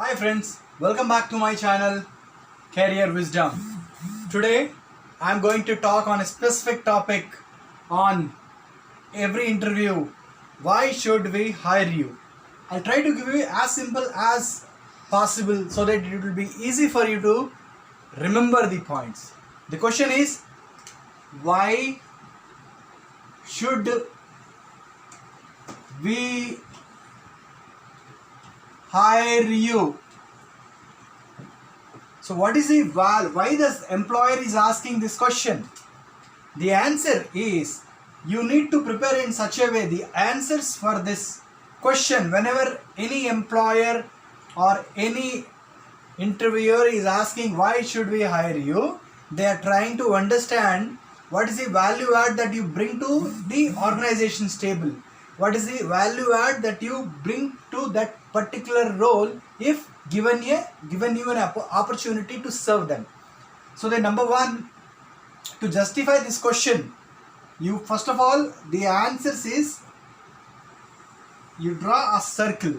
Hi friends, welcome back to my channel Career Wisdom. Today I am going to talk on a specific topic on every interview. Why should we hire you? I'll try to give you as simple as possible so that it will be easy for you to remember the points. The question is, why should we hire you? So what is the why the employer is asking this question? The answer is, you need to prepare in such a way the answers for this question. Whenever any employer or any interviewer is asking why should we hire you, they are trying to understand what is the value add that you bring to the organization's table. What is the value add that you bring to that particular role if given you an opportunity to serve them. So the number one, to justify this question, you first of all, the answers is, you draw a circle.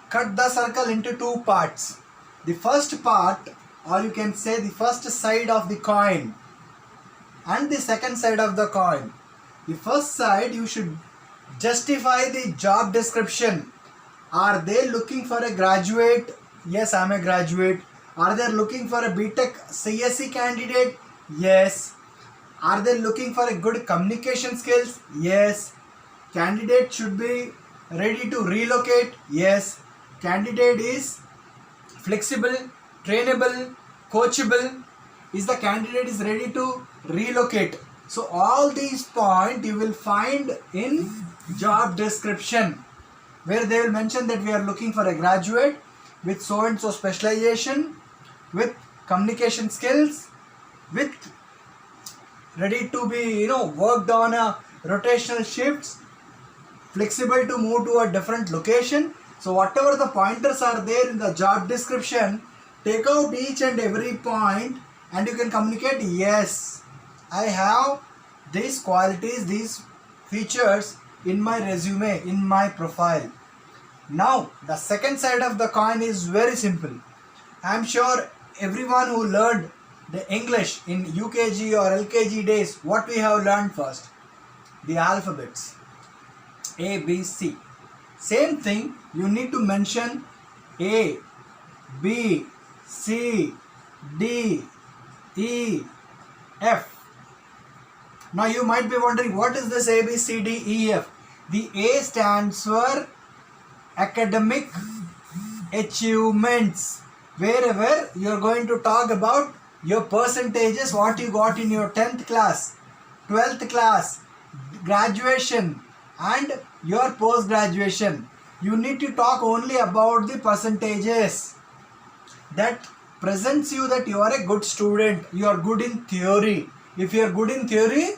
Cut the circle into two parts. The first part, or you can say the first side of the coin, and the second side of the coin. The first side, you should justify the job description. Are they looking for a graduate? Yes, I am a graduate. Are they looking for a BTech CSE candidate? Yes. Are they looking for a good communication skills? Yes. Candidate should be ready to relocate? Yes. Candidate is flexible, trainable, coachable. Is the candidate is ready to relocate? So all these points you will find in job description, where they will mention that we are looking for a graduate with so and so specialization, with communication skills, with ready to be worked on a rotational shifts, flexible to move to a different location. So whatever the pointers are there in the job description, take out each and every point and you can communicate, yes, I have these qualities, these features in my resume, in my profile. Now the second side of the coin is very simple. I am sure everyone who learned the English in UKG or LKG days, what we have learned first? The alphabets. A, B, C. Same thing, you need to mention A, B, C, D, E, F. Now you might be wondering, what is this A, B, C, D, E, F? The A stands for academic achievements. Wherever you are going to talk about your percentages, what you got in your 10th class, 12th class, graduation and your post graduation. You need to talk only about the percentages. That presents you that you are a good student, you are good in theory. If you are good in theory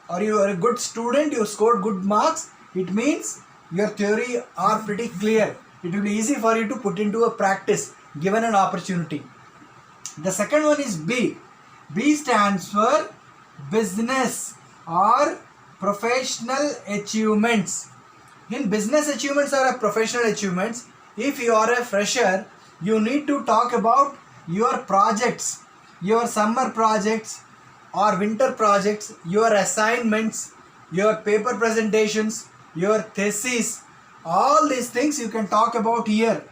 or you are a good student, you scored good marks, it means your theory are pretty clear. It will be easy for you to put into a practice given an opportunity. The second one is B. B stands for business or professional achievements. In business achievements or professional achievements, if you are a fresher, you need to talk about your projects, your summer projects or winter projects, your assignments, your paper presentations, your thesis. All these things you can talk about here.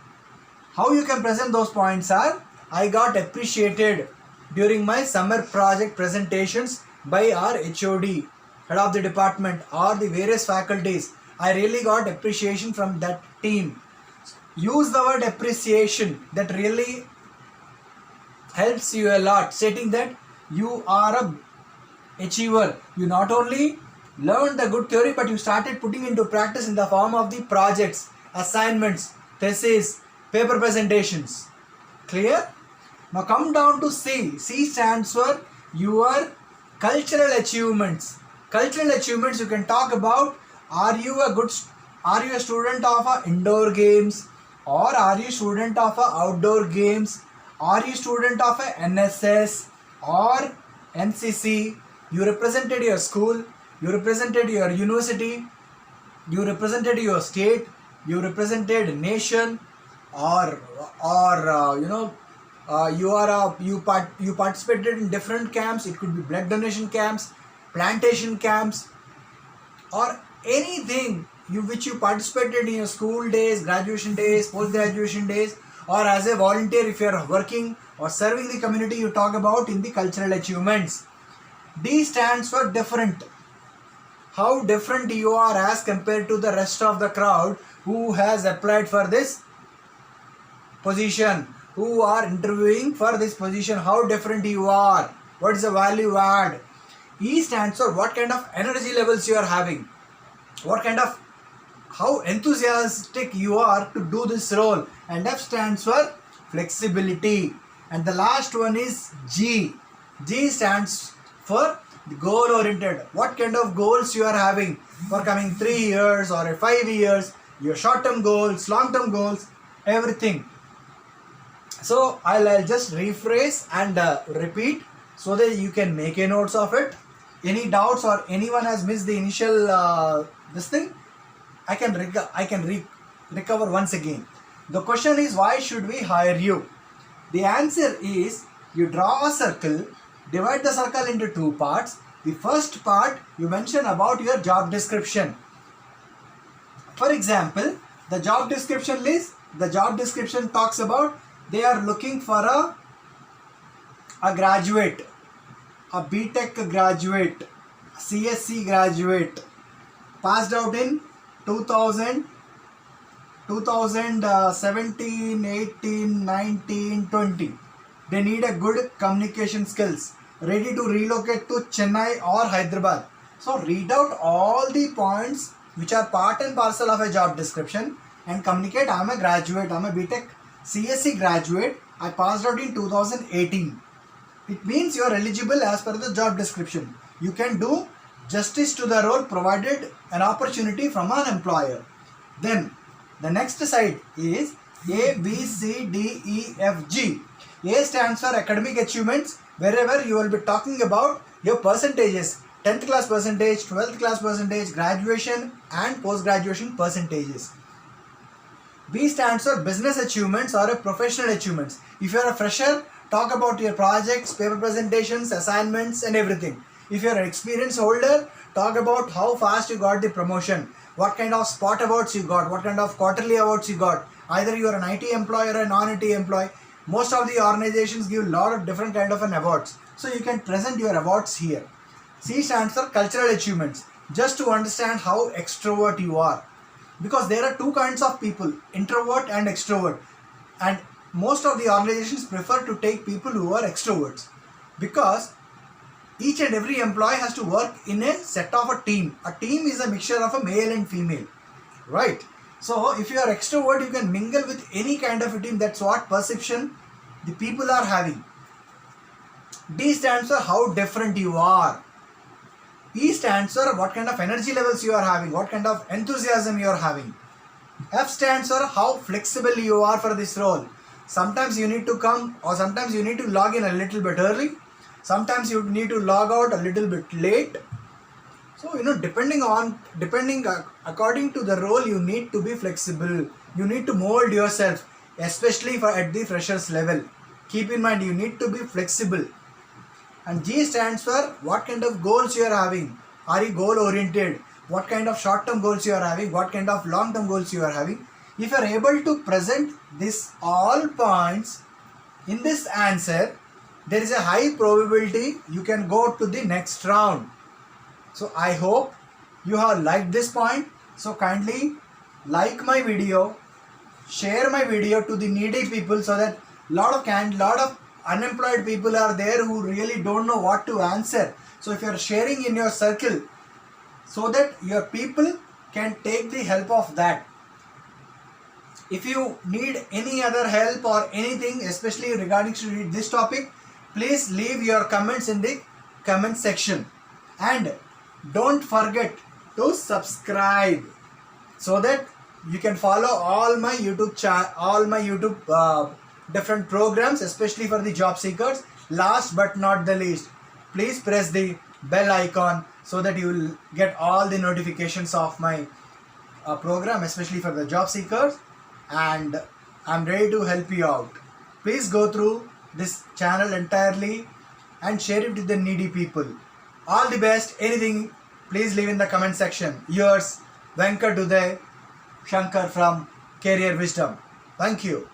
How you can present those points are, I got appreciated during my summer project presentations by our HOD, head of the department, or the various faculties. I really got appreciation from that team. Use the word appreciation. That really helps you a lot, stating that you are a achiever. You not only learned the good theory, but you started putting into practice in the form of the projects, assignments, thesis, paper presentations. Clear? Now come down to C. C stands for your cultural achievements. Cultural achievements you can talk about, are you a student of indoor games, or are you student of outdoor games, are you student of NSS or NCC, you represented your school, you represented your university, you represented your state, you represented nation, or you participated in different camps. It could be blood donation camps, plantation camps, or anything which you participated in your school days, graduation days, post graduation days, or as a volunteer if you are working or serving the community. You talk about in the cultural achievements. D stands for different. How different you are as compared to the rest of the crowd who has applied for this position, who are interviewing for this position. How different you are, what is the value add. E stands for what kind of energy levels you are having, what kind of, how enthusiastic you are to do this role. And F stands for flexibility. And the last one is G. G stands for goal oriented. What kind of goals you are having for coming 3 years or 5 years, your short term goals, long term goals, everything. So I'll just rephrase and repeat so that you can make a notes of it. Any doubts or anyone has missed the initial this thing, I can recover once again. The question is, why should we hire you? The answer is, you draw a circle, divide the circle into 2 parts. The first part you mention about your job description. For example, the job description talks about they are looking for a graduate, a BTech graduate, CSC graduate, passed out in 2017, 18, 19, 20. They need a good communication skills, ready to relocate to Chennai or Hyderabad. So read out all the points which are part and parcel of a job description and communicate, I am a graduate, I am a BTech CSC graduate, I passed out in 2018. It means you are eligible as per the job description. You can do justice to the role provided an opportunity from an employer. Then the next side is A, B, C, D, E, F, G. A stands for academic achievements, wherever you will be talking about your percentages, 10th class percentage, 12th class percentage, graduation and post-graduation percentages. B stands for business achievements or a professional achievements. If you are a fresher, talk about your projects, paper presentations, assignments and everything. If you are an experience holder, talk about how fast you got the promotion, what kind of spot awards you got, what kind of quarterly awards you got. Either you are an IT employee or a non-IT employee. Most of the organizations give a lot of different kind of an awards. So you can present your awards here. C stands for cultural achievements. Just to understand how extrovert you are. Because there are 2 kinds of people, introvert and extrovert. And most of the organizations prefer to take people who are extroverts. Because each and every employee has to work in a set of a team. A team is a mixture of a male and female. Right? So if you are extrovert, you can mingle with any kind of a team. That's what perception the people are having. D stands for how different you are. E stands for what kind of energy levels you are having, what kind of enthusiasm you are having. F stands for how flexible you are for this role. Sometimes you need to come, or sometimes you need to log in a little bit early. Sometimes you need to log out a little bit late. So, depending according to the role, you need to be flexible. You need to mold yourself, especially at the freshers level. Keep in mind, you need to be flexible. And G stands for what kind of goals you are having. Are you goal oriented? What kind of short term goals you are having? What kind of long term goals you are having? If you are able to present this all points in this answer, there is a high probability you can go to the next round. So I hope you have liked this point. So kindly like my video, share my video to the needy people, so that lot of unemployed people are there who really don't know what to answer. So if you are sharing in your circle, so that your people can take the help of that. If you need any other help or anything, especially regarding to this topic, please leave your comments in the comment section. And don't forget to subscribe, so that you can follow all my YouTube different programs, especially for the job seekers. Last but not the least, please press the bell icon so that you will get all the notifications of my program especially for the job seekers, and I'm ready to help you out. Please go through this channel entirely and share it with the needy people. All the best. Anything, please leave in the comment section. Yours, Venkat Uday Shankar from Career Wisdom. Thank you.